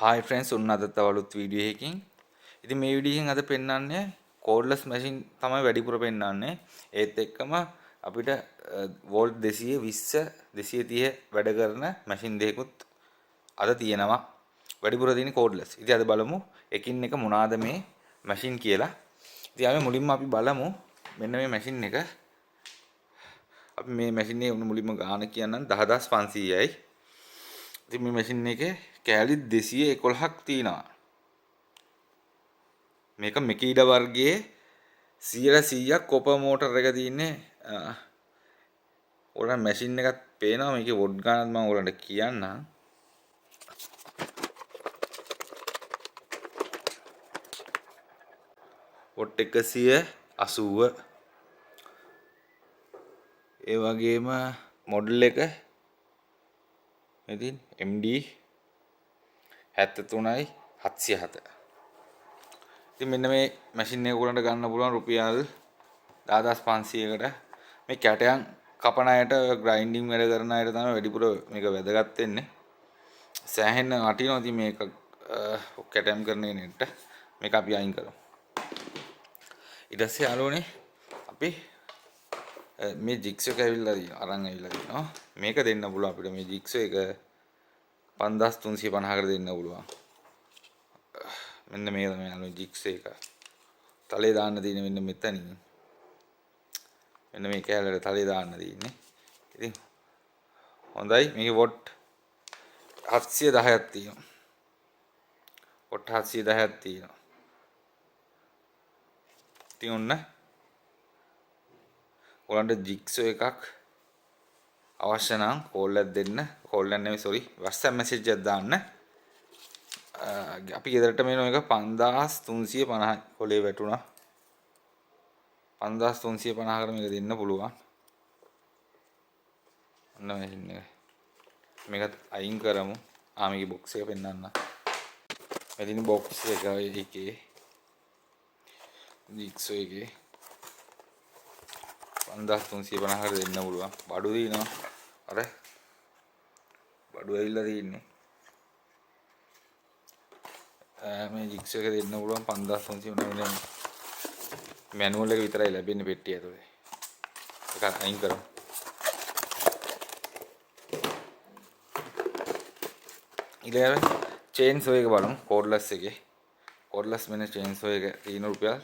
Hi friends, උන්නත් තවලුත් video එකකින්. ඉතින් මේ වීඩියෝ එකෙන් අද පෙන්වන්නේ cordless machine තමයි වැඩිපුර පෙන්වන්නේ. ඒත් එක්කම අපිට වෝල්ට් 220 230 වැඩ කරන මැෂින් දෙකකුත් අද තියෙනවා. වැඩිපුර තියෙන්නේ cordless. ඉතින් අද බලමු එකින් එක මොනවාද මේ මැෂින් කියලා. ඉතින් අපි මුලින්ම අපි බලමු මෙන්න මේ මැෂින් එක. අපි මේ මැෂින් එකේ මුලින්ම ගාන කියන්නම් 10500යි. ඉතින් මේ මැෂින් එකේ කෑලි 211ක් තියෙනවා. මේක මෙකීඩා වර්ගයේ 100%ක් කොපර් මෝටර් එක තියෙන්නේ. ඔයාලට මැෂින් එකක් පේනවා. මේකේ වොට් ගානක් මම ඔයාලට කියන්නම්. වොට් 180. ඒ වගේම මොඩල් එක ඉතින් MD 73යි 707. ඉතින් මෙන්න මේ මැෂින් එක උගලන්ට ගන්න පුළුවන් රුපියල් 10500කට. මේ කැටයන් කපන අයට ග්‍රයින්ඩින් වැඩ කරන අයට තමයි වැඩිපුර මේක වැදගත් වෙන්නේ. සෑහෙන වටිනවා. ඉතින් මේක කැටයම් කරන කෙනෙක්ට මේක අපි අයින් කරමු. ඊට පස්සේ යාළුවනේ අපි මේ ජික්සෝ එක ඇවිල්ලා තියෙනවා. අරන් ඇවිල්ලා තියෙනවා. මේක දෙන්න පුළුවන් අපිට මේ ජික්සෝ එක 5350කට දෙන්න පුළුවන්. මෙන්න මේ තමයි යාළුවනේ ජික්සෝ එක. තලේ දාන්න තියෙන මෙන්න මෙතනින්. මෙන්න මේ කැලේට තලේ දාන්න තියෙන්නේ. ඉතින් හොඳයි. මේකේ වොට් 710ක් තියෙනවා. වොට් 710ක් තියෙනවා. ඉතින් ඔන්න ඔයාලන්ට ජික්සෝ එකක් අවශ්‍ය නම් කෝල් එකක් දෙන්න. කෝල් එක නෙමෙයි සෝරි WhatsApp message එකක් දාන්න. අපි ගෙදරට මේන එක 5350යි කොලේ වැටුණා. 5350කට මේක දෙන්න පුළුවන්. ඔන්න මැෂින් එක. මේකත් අයින් කරමු. මේකේ බොක්ස් එක පෙන්නන්න. මෙතන බොක්ස් එක එකේ ජික්සෝ එකේ 5350කට දෙන්න පුළුවන්. බඩු දිනවා. අර බඩු ඇවිල්ලා තියෙන්නේ. මේ ජික්සෝ එක දෙන්න පුළුවන් 5350 මැනුවල් එක විතරයි ලැබෙන්නේ පෙට්ටිය ඇතුලේ. ඒක අයින් කරමු. ඊළඟ චේන්සෝ එක බලමු කෝඩ්ලස් එකේ. කෝඩ්ලස් මෙන්න චේන්සෝ එක තියෙන රුපියල්.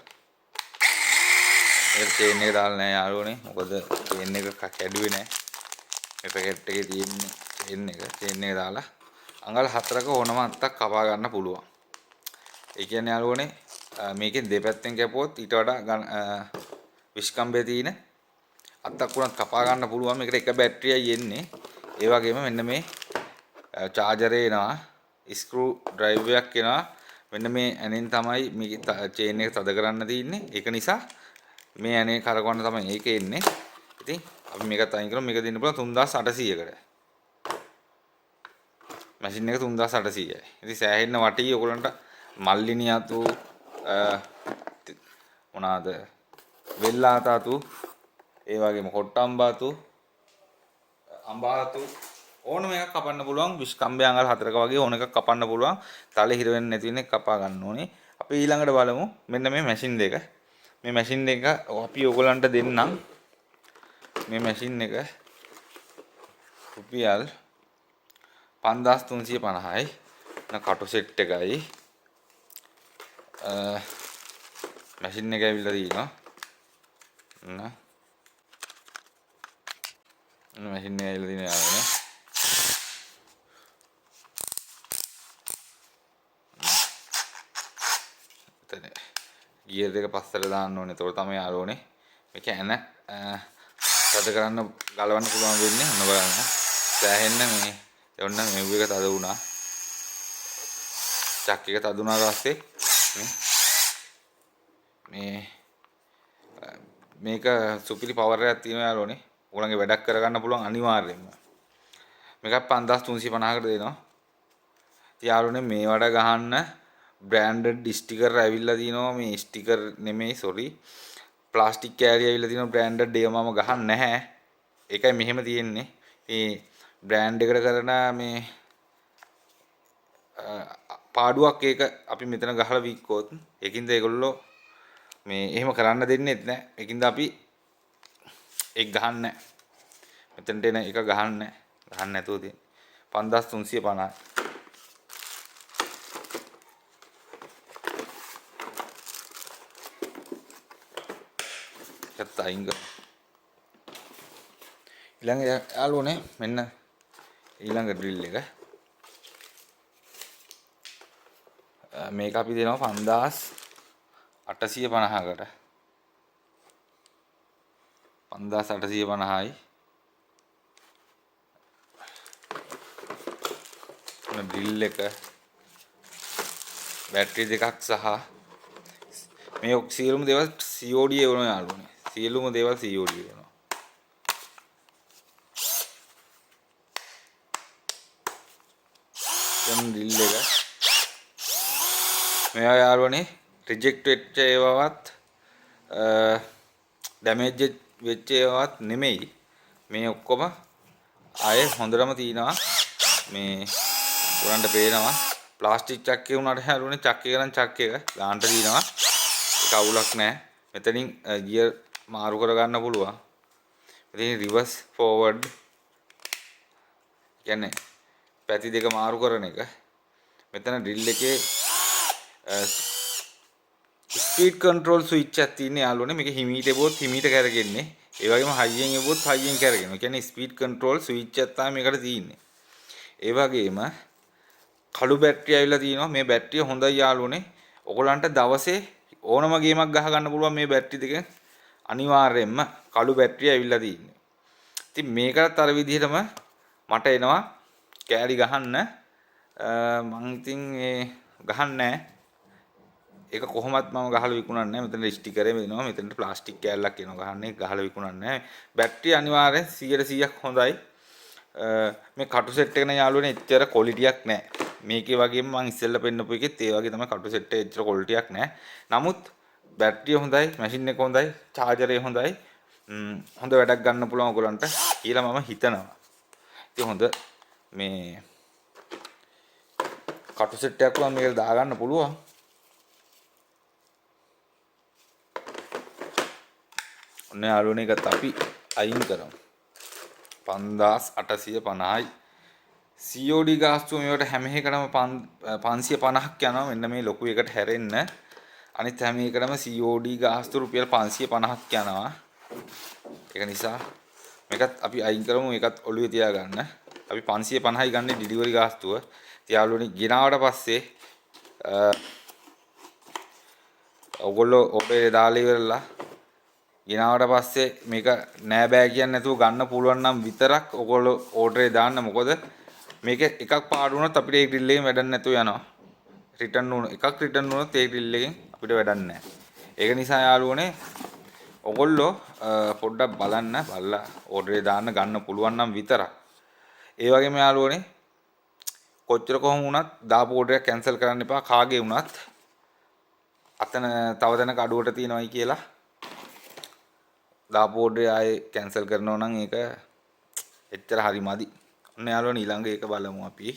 ඒක චේන් එක දාලා නැහැ යාළුවනේ. මොකද චේන් එක කැඩුවේ නැහැ. මේ පැකට් එකේ තියෙන්නේ චේන් එක දාලා අඟල් 4ක ඕනම අත්තක් කපා ගන්න පුළුවන්. ඒ කියන්නේ යාළුවනේ මේකෙන් දෙපැත්තෙන් කැපුවොත් ඊට වඩා විස්කම්බේ තියෙන අත්තක් උනත් කපා ගන්න පුළුවන්. මේකට එක බැටරියයි එන්නේ. ඒ වගේම මෙන්න මේ චාර්ජරේ එනවා. ස්ක්‍රූ ඩ්‍රයිව් එකක් එනවා. මෙන්න මේ ඇනෙන් තමයි මේ චේන් එක තද කරන්න තියෙන්නේ. ඒක නිසා මේ ඇනේ කරකවන්න තමයි ඒක එන්නේ. ඉතින් අපි මේකත් අයින් කරමු. මේක දෙන්න පුළුවන් 3800කට. මැෂින් එක 3800යි. ඉතින් සෑහෙන්න වටී ඔයගලන්ට මල්ලිනියතු මොනවාද වෙල්ලාතතු ඒ වගේම කොට්ටම්බාතු අම්බාතු ඕනම එකක් කපන්න පුළුවන්. විස්කම්බේ අඟල් 4ක වගේ ඕන එකක් කපන්න පුළුවන්. තලේ හිර වෙන්නේ නැති වෙන එක කපා ගන්න ඕනේ. අපි ඊළඟට බලමු මෙන්න මේ මැෂින් දෙක. මේ මැෂින් දෙක අපි ඔයගලන්ට දෙන්නම්. මේ මැෂින් එක රුපියල් 5350යි. කටු සෙට් එකයි. මැෂින් එක ඇවිල්ලා තියෙනවා. මැෂින් එක ඇවිල්ලා තියෙනවා යාළුවනේ. එතන ගියර් එක පස්සට දාන්න ඕනේ. ඒතකොට තමයි යාළුවනේ මේක ඇන තද කරන්න ගලවන්න පුළුවන් වෙන්නේ. ඔන්න බලන්න. සෑහෙන්න මේ ඔන්න මෙව් එක තද වුණා. චක් එක තද වුණාට පස්සේ මේක සුපිරි පවර් එකක් තියෙනවා යාළුවනේ. ඔයගොල්ලන්ගේ වැඩක් කරගන්න පුළුවන් අනිවාර්යයෙන්ම. මේක 5350කට දෙනවා. ඉතින් යාළුවනේ මේවට ගහන්න බ්‍රෑන්ඩඩ් ස්ටිකර් ඇවිල්ලා තිනවා. මේ ස්ටිකර් නෙමෙයි සෝරි. ප්ලාස්ටික් කෑලි ඇවිල්ලා තිනවා බ්‍රෑන්ඩඩ් ඒව මම ගහන්නේ නැහැ. ඒකයි මෙහෙම තියෙන්නේ. මේ බ්‍රෑන්ඩ් එකට කරන මේ පාඩුවක් ඒක අපි මෙතන ගහලා වික්කොත් ඒකින්ද ඒගොල්ලෝ මේ එහෙම කරන්න දෙන්නෙත් නැහැ. ඒකින්ද අපි ඒක ගහන්නේ නැහැ. මෙතනට එන එක ගහන්නේ නැහැ. ගහන්න නැතුව තියෙන 5350යි. ඒත් අයින් කර. ඊළඟ යාළුවනේ මෙන්න ඊළඟ ඩ්‍රිල් එක. මේක අපි දෙනවා 5850කට. 5850යි. ඩ්‍රිල් එක බැටරි දෙකක් සහ මේ සියලුම දේවල් COD වෙනවා යාළුවනේ. සියලුම දේවල් COD වෙනවා. දැන් ඩ්‍රිල් එක මේවා යාළුවනේ රිජෙක්ට් වෙච්ච ඒවාවත් ඩැමේජ් වෙච්ච ඒවාවත් නෙමෙයි. මේ ඔක්කොම ආයේ හොඳටම තියනවා. මේ උරන්ට පේනවා ප්ලාස්ටික් චක්කේ උනාට යාළුවනේ චක්කේ ගන්න චක්කේ එක ගාන්ට තියනවා. ඒක අවුලක් නැහැ. මෙතනින් ගියර් මාරු කර ගන්න පුළුවන්. මෙතනින් රිවර්ස් ෆෝවර්ඩ් කියන්නේ පැති දෙක මාරු කරන එක. මෙතන ඩ්‍රිල් එකේ ස්පීඩ් කන්ට්‍රෝල් ස්විච් එකක් තියෙන යාළුවනේ. මේක හිමීට එවුවොත් හිමීට කරගෙන්නේ. ඒ වගේම හයියෙන් එවුවොත් හයියෙන් කරගෙනවා. ඒ කියන්නේ ස්පීඩ් කන්ට්‍රෝල් ස්විච් එකක් තමයි මේකට තියෙන්නේ. ඒ වගේම කළු බැටරිය ඇවිල්ලා තියෙනවා. මේ බැටරිය හොඳයි යාළුවනේ. ඔයගලන්ට දවසේ ඕනම ගේමක් ගහ ගන්න පුළුවන් මේ බැටරි දෙකෙන්. අනිවාර්යයෙන්ම කළු බැටරිය ඇවිල්ලා තියෙන්නේ. ඉතින් මේකත් අර විදිහටම මට එනවා කෑලි ගහන්න. මං ඉතින් ඒ ගහන්නේ ඒක කොහොමත් මම ගහලා විකුණන්නේ නැහැ. මෙතන ස්ටිකරේ වෙනවා. මෙතනට ප්ලාස්ටික් කෑල්ලක් එනවා ගහන්නේ. ගහලා විකුණන්නේ නැහැ. බැටරිය අනිවාර්යෙන් 100%ක් හොඳයි. මේ කටු සෙට් එක නේ යාළුවනේ එච්චර ක්වොලිටියක් නැහැ. මේකේ වගේම මම ඉස්සෙල්ලා පෙන්නපු එකෙත් ඒ වගේ තමයි කටු සෙට් එක එච්චර ක්වොලිටියක් නැහැ. නමුත් බැටරිය හොඳයි, මැෂින් එක හොඳයි, චාර්ජරය හොඳයි. හොඳ වැඩක් ගන්න පුළුවන් ඔයගලන්ට කියලා මම හිතනවා. ඉතින් හොඳ මේ කටු සෙට් එකක් වුණා මේකට දාගන්න පුළුවන්. ඔන්න යාළුවනේ එකත් අපි අයින් කරමු. 5850යි. COD ගාස්තුව මේවට හැම එකටම 550ක් යනවා. මෙන්න මේ ලොකු එකට හැරෙන්න. අනිත් හැම එකටම COD ගාස්තුව රුපියල් 550ක් යනවා. ඒක නිසා මේකත් අපි අයින් කරමු. මේකත් ඔළුවේ තියාගන්න. අපි 550යි ගන්න ඩිලිවරි ගාස්තුව. යාළුවනේ ගෙනාවට පස්සේ ඔයගොල්ලෝ ඔබේ දාලා ඉවරලා ගෙනාවට පස්සේ මේක නෑ බෑ කියන්නේ නැතුව ගන්න පුළුවන් නම් විතරක් ඔයගොල්ලෝ ඕඩරේ දාන්න. මොකද මේක එකක් පාඩු වුණොත් අපිට ඒ ඩ්‍රිල් එකෙන් වැඩක් නැතුව යනවා. රිටර්න් වුණ එකක් රිටර්න් වුණොත් ඒ ඩ්‍රිල් එකෙන් අපිට වැඩක් නැහැ. ඒක නිසා යාළුවනේ ඔයගොල්ලෝ පොඩ්ඩක් බලලා ඕඩරේ දාන්න ගන්න පුළුවන් නම් විතරක්. ඒ වගේම යාළුවනේ කොච්චර කොහොම වුණත් දාපු ඕඩරයක් කැන්සල් කරන්න එපා. කාගේ වුණත් අතන තව තැනක අඩුවට තියනවායි කියලා දාපු ඕඩරේ ආයේ කැන්සල් කරනවා නම් ඒක එච්චර හරි මදි. ඔන්න යාළුවනේ ඊළඟ එක බලමු අපි.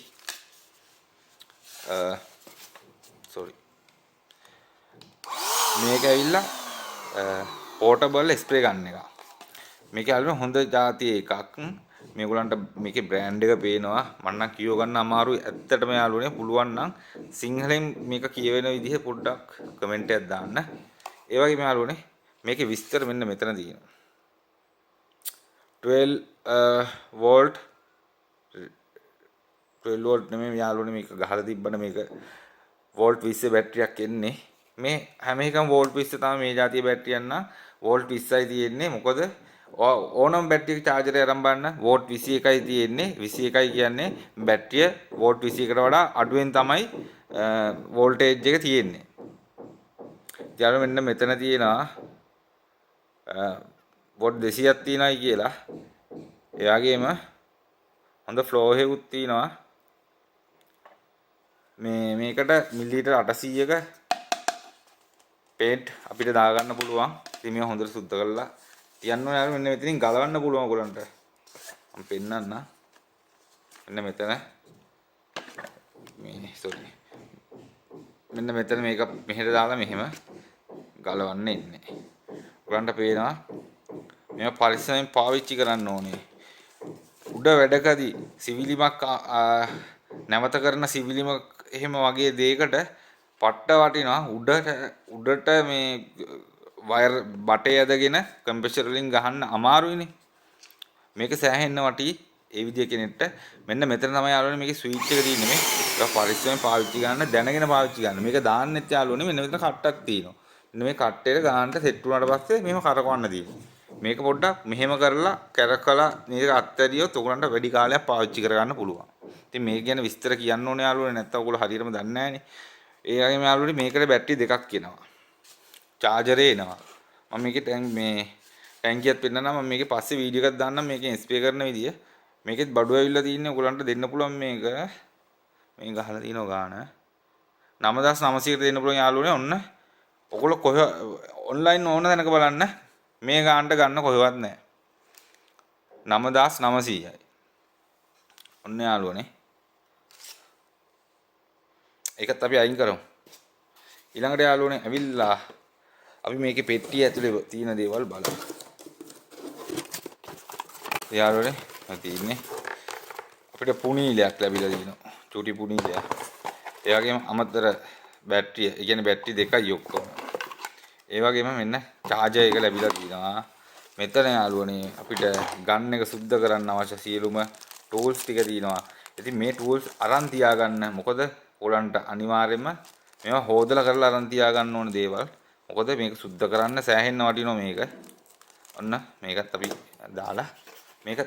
sorry. මේක ඇවිල්ලා පෝටබල් ස්ප්‍රේ ගන්න එක. මේක යාළුවනේ හොඳ જાතිය එකක්. මේගොල්ලන්ට මේකේ බ්‍රෑන්ඩ් එක පේනවා. මම නම් කියව ගන්න අමාරුයි. ඇත්තටම යාළුවනේ පුළුවන් නම් සිංහලෙන් මේක කියවෙන විදිහ පොඩ්ඩක් කමෙන්ට් එකක් දාන්න. ඒ වගේම යාළුවනේ මේකේ විස්තර මෙන්න මෙතන තියෙනවා. 12 වෝල්ට් 12 වෝල්ට් නෙමෙයි යාළුවනේ මේක ගහලා තිබ්බන මේක වෝල්ට් 20 බැටරියක් එන්නේ. මේ හැම එකම වෝල්ට් 20 තමයි මේ જાතිය බැටරියක් නම් වෝල්ට් 20යි තියෙන්නේ. මොකද ඕනම බැටරි චාර්ජරය අරන් බලන්න වෝල්ට් 21යි තියෙන්නේ. 21යි කියන්නේ බැටරිය වෝල්ට් 21කට වඩා අඩුවෙන් තමයි වෝල්ටේජ් එක තියෙන්නේ. ඊළඟ මෙන්න මෙතන තියෙනවා වෝල්ට් 200ක් තියෙනයි කියලා. ඒ වගේම හොඳ ෆ්ලෝ එකකුත් තියෙනවා. මේකට මිලිලීටර් 800ක පේන්ට් අපිට දාගන්න පුළුවන්. ඉතින් මේක හොඳට සුද්ධ කරලා තියන්න ඕනේ. මෙන්න මෙතනින් ගලවන්න පුළුවන් ඔයගලන්ට. මම පෙන්නන්න. මෙන්න මෙතන මේ sorry. මෙන්න මෙතන මේක මෙහෙට දාලා මෙහෙම ගලවන්න ඉන්නේ. ඔයගලන්ට පේනවා මේවා පරිස්සමෙන් පාවිච්චි කරන්න ඕනේ. උඩ වැඩකදී සිවිලිමක් නැවත කරන සිවිලිමක් එහෙම වගේ දෙයකට පට්ට වටිනවා උඩට මේ වයර් බටේ ඇදගෙන කම්ප්‍රෙසර් වලින් ගහන්න අමාරුයිනේ. මේක සෑහෙන්න වටි ඒ විදිය කෙනෙක්ට මෙන්න මෙතන තමයි යාළුවනේ මේකේ ස්විච් එක තියෙන්නේ මේ. ඒක පරිස්සමෙන් පාවිච්චි කරන්න දැනගෙන පාවිච්චි කරන්න. මේක දාන්නෙත් යාළුවනේ මෙන්න මෙතන කට්ටක් තියෙනවා. මෙන්න මේ කට්ටේට ගානට සෙට් වුණාට පස්සේ මෙහෙම කරකවන්න තියෙනවා. මේක පොඩ්ඩක් මෙහෙම කරලා කැරකලා මේක අත්හැරියොත් ඔයගලන්ට වැඩි කාලයක් පාවිච්චි කරගන්න පුළුවන්. ඉතින් මේක ගැන විස්තර කියන්න ඕනේ යාළුවනේ නැත්නම් ඔයගොල්ලෝ හරියටම දන්නේ නැහනේ. ඒ වගේම යාළුවනේ මේකට බැටරි දෙකක් එනවා. චාර්ජරේ එනවා. මම මේකේ මේ ටැංකියත් පෙන්නනවා. මම මේකේ පස්සේ වීඩියෝ එකක් දාන්නම් මේකෙන් ස්ප්‍රේ කරන විදිය. මේකෙත් බඩුව ඇවිල්ලා තින්නේ ඔයගලන්ට දෙන්න පුළුවන් මේක. මේ ගහලා තිනවා ගාන 9900කට දෙන්න පුළුවන් යාළුවනේ. ඔන්න ඔයගොල්ලෝ කොහෙ ඔන්ලයින් ඕන තැනක බලන්න මේ ගානට ගන්න කොහෙවත් නැහැ. 9900යි. ඔන්න යාළුවනේ. ඒකත් අපි අයින් කරමු. ඊළඟට යාළුවනේ ඇවිල්ලා අපි මේකේ පෙට්ටිය ඇතුලේ තියෙන දේවල් බලමු. යාළුවනේ තියෙන්නේ අපිට පුණීලයක් ලැබිලා දිනවා. චූටි පුණීලයක්. ඒ වගේම අමතර බැටරිය, ඒ කියන්නේ බැටරි දෙකයි ඔක්කොම. ඒ වගේම මෙන්න චාර්ජර් එක ලැබිලා තියෙනවා. මෙතන යාළුවනේ අපිට ගන් එක සුද්ධ කරන්න අවශ්‍ය සියලුම ටූල්ස් ටික තියෙනවා. ඉතින් මේ ටූල්ස් අරන් තියාගන්න. මොකද ඔයගලන්ට අනිවාර්යයෙන්ම මේවා හොදලා කරලා අරන් තියාගන්න ඕන දේවල්. මොකද මේක සුද්ධ කරන්න සෑහෙන්න වටිනවා මේක. ඔන්න මේකත් අපි දාලා මේක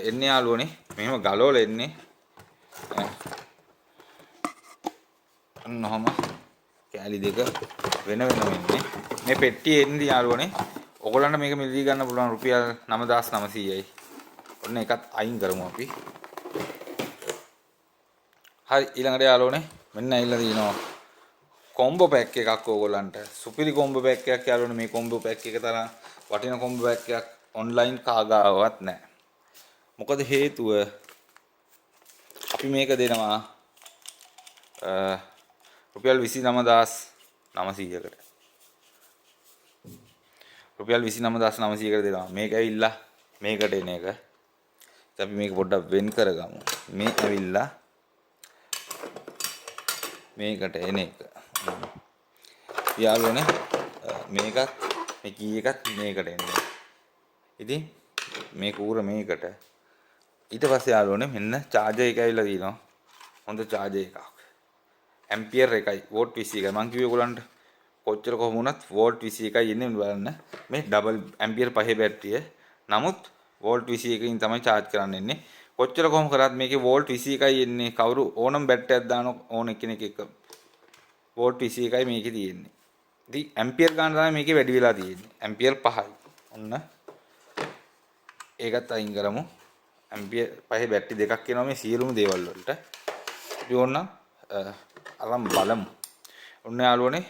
එන්නේ යාළුවනේ මෙහෙම ගලවලා එන්නේ. ඔන්නෝම කෑලි දෙක වෙන වෙනම ඉන්නේ. මේ පෙට්ටිය එන්නේ යාළුවනේ. ඔයගොල්ලන්ට මේක මිලදී ගන්න පුළුවන් රුපියල් 9900යි. ඔන්න එකත් අයින් කරමු අපි. හරි ඊළඟට යාළුවනේ මෙන්න ඇවිල්ලා තිනවා කොම්බෝ පැක් එකක් ඕගොල්ලන්ට. සුපිරි කොම්බෝ පැක් එකක් යාළුවනේ. මේ කොම්බෝ පැක් එක තරම් වටින කොම්බෝ පැක් එකක් ඔන්ලයින් කාගාවත් නැහැ. මොකද හේතුව අපි මේක දෙනවා රුපියල් 29900කට. රුපියල් 29900කට දෙනවා. මේක ඇවිල්ලා මේකට එන එක. අපි මේක පොඩ්ඩක් වෙන් කරගමු. මේ ඇවිල්ලා මේකට එන එක. යාළුවනේ මේකත් මේ කී එකත් මේකට එන්නේ. ඉතින් මේ කූර මේකට. ඊට පස්සේ යාළුවනේ මෙන්න චාර්ජර් එක ඇවිල්ලා තියෙනවා. හොඳ චාර්ජර් එකක්. ඇම්පියර් එකයි වෝල්ට් 21යි. මං කිව්වේ ඔයගලන්ට කොච්චර කොහොම වුණත් වෝල්ට් 21යි එන්නේ බලන්න. මේ ඩබල් ඇම්පියර් පහේ බැටරිය. නමුත් වෝල්ට් 21කින් තමයි charge කරන්න එන්නේ. කොච්චර කොහොම කරත් මේකේ වෝල්ට් 21යි එන්නේ. කවුරු ඕනම් බැටරියක් දාන ඕන කෙනෙක් එක වෝල්ට් 21යි මේකේ තියෙන්නේ. ඉතින් ඇම්පියර් ගන්න තමයි මේකේ වැඩි වෙලා තියෙන්නේ. ඇම්පියර් 5යි. ඔන්න ඒකත් අයින් කරමු. ඇම්පියර් පහේ බැටරි දෙකක් එනවා මේ සියලුම දේවල් වලට. අපි ඕනනම් අරන් බලමු. ඔන්න යාළුවනේ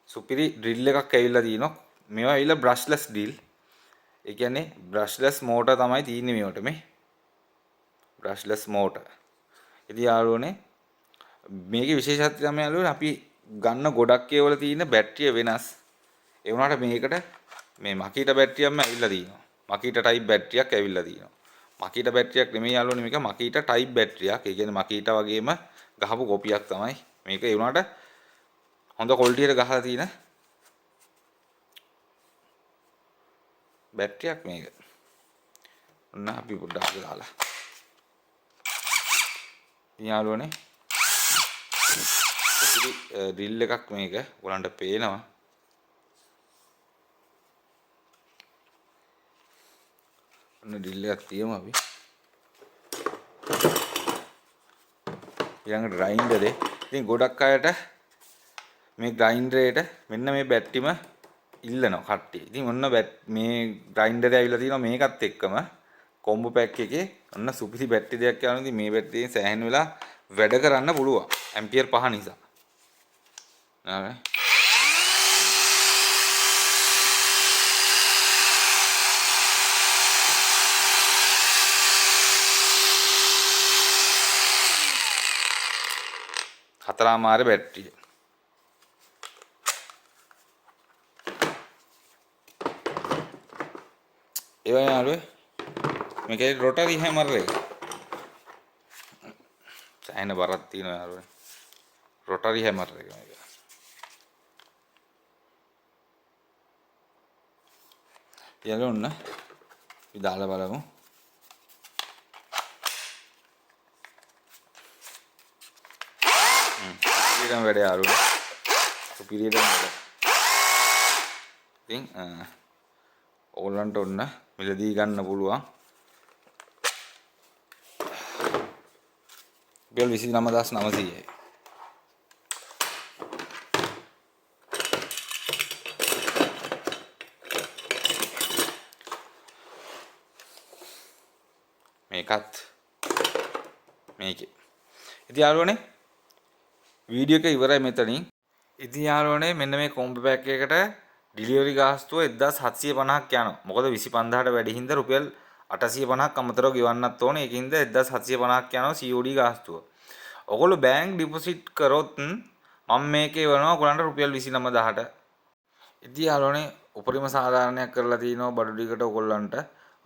සුපිරි ඩ්‍රිල් එකක් ඇවිල්ලා තිනවා. මේවා ඇවිල්ලා බ්‍රෂ්ලස් ඩ්‍රිල්. ඒ කියන්නේ බ්‍රෂ්ලස් මෝටර් තමයි තියෙන්නේ මේවට මේ. බ්‍රෂ්ලස් මෝටර්. ඉතින් යාළුවනේ මේකේ විශේෂත්වය තමයි යාළුවනේ අපි ගන්න ගොඩක් ඒවල තියෙන බැටරිය වෙනස්. ඒ වුණාට මේකට මේ මකීට බැටරියක්ම ඇවිල්ලා තියෙනවා. මකීට ටයිප් බැටරියක් ඇවිල්ලා තියෙනවා. මකීට බැටරියක් නෙමෙයි යාළුවනේ මේක මකීට ටයිප් බැටරියක්. ඒ කියන්නේ මකීට වගේම ගහපු කොපියක් තමයි. මේක ඒ වුණාට හොඳ ක්වොලිටියට ගහලා තියෙන බැටරියක් මේක. ඔන්න අපි පොඩ්ඩක් දාලා. යාළුවනේ සුපිරි ඩ්‍රිල් එකක් මේක. ඔයගලන්ට පේනවා. ඔන්න ඩ්‍රිල් එකක් තියමු අපි. ඊළඟට ග්‍රයින්ඩරේ. ඉතින් ගොඩක් අයට මේ ග්‍රයින්ඩරේට මෙන්න මේ බැටරිම ඉල්ලනවා කට්ටිය. ඉතින් ඔන්න මේ ග්‍රයින්ඩරේ ඇවිල්ලා තියෙනවා මේකත් එක්කම කොම්බෝ පැක් එකේ ඔන්න සුපිරි බැටරි දෙකක් යනවා. ඉතින් මේ බැටරියෙන් සෑහෙන වෙලා වැඩ කරන්න පුළුවන්. ඇම්පියර් 5 නිසා. හරි. හතරමාර බැටරිය. ඒ වගේ යාළුවෝ මේකේ රොටරි හැමර් එක. සෑහෙන බරක් තියෙනවා යාළුවනේ. රොටරි හැමර් එක මේක. යාළුවෝ ඔන්න අපි දාලා බලමු. පිරියඩම් වැඩ යාළුවනේ. පිරියඩම් වැඩ. ඉතින් ඕගොල්ලන්ට ඔන්න මිලදී ගන්න පුළුවන්. රුපියල් 29900යි. මේකත් මේකේ. ඉතින් යාළුවනේ වීඩියෝ එක ඉවරයි මෙතනින්. ඉතින් යාළුවනේ මෙන්න මේ කොම්බෝ පැක් එකට ඩිලිවරි ගාස්තුව 1750ක් යනවා. මොකද 25000ට වැඩි හින්දා රුපියල් 850ක් අමතරව ගෙවන්නත් ඕනේ. ඒකින්ද 1750ක් යනවා COD ගාස්තුව. ඔයගොල්ලෝ බැංක් ඩිපොසිට් කරොත් මම මේකේ වෙනවා ඔයගොල්ලන්ට රුපියල් 29000ට. ඉතින් යාළුවනේ උපරිම සාධාරණයක් කරලා තිනවා බඩු ටිකට ඔයගොල්ලන්ට.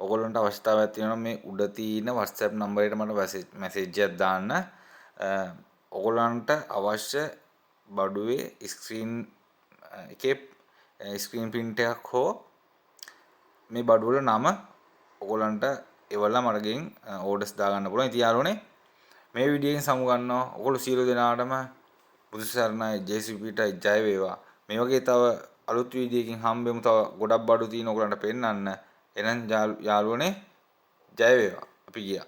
ඔයගොල්ලන්ට අවශ්‍යතාවයක් තියෙනවා මේ උඩ තියෙන WhatsApp නම්බරයට මට මැසේජ් එකක් දාන්න. ඔයගොල්ලන්ට අවශ්‍ය බඩුවේ ස්ක්‍රීන් එකේ ස්ක්‍රීන් ප්‍රින්ට් එකක් හෝ මේ බඩු වල නම ඔයගොල්ලන්ට එවලා මටගෙන් ඕඩර්ස් දාගන්න පුළුවන්. ඉතින් යාළුවනේ මේ වීඩියෝ එකෙන් සමු ගන්නවා. ඔයගොල්ලෝ සියලු දෙනාටම බුදු සරණයි ජේසුපීටයි ජය වේවා. මේ වගේ තව අලුත් වීඩියෝ එකකින් හම්බෙමු. තව ගොඩක් බඩු තියෙන ඔයගොල්ලන්ට පෙන්නන්න. එහෙනම් යාළුවනේ ජය වේවා. අපි ගියා.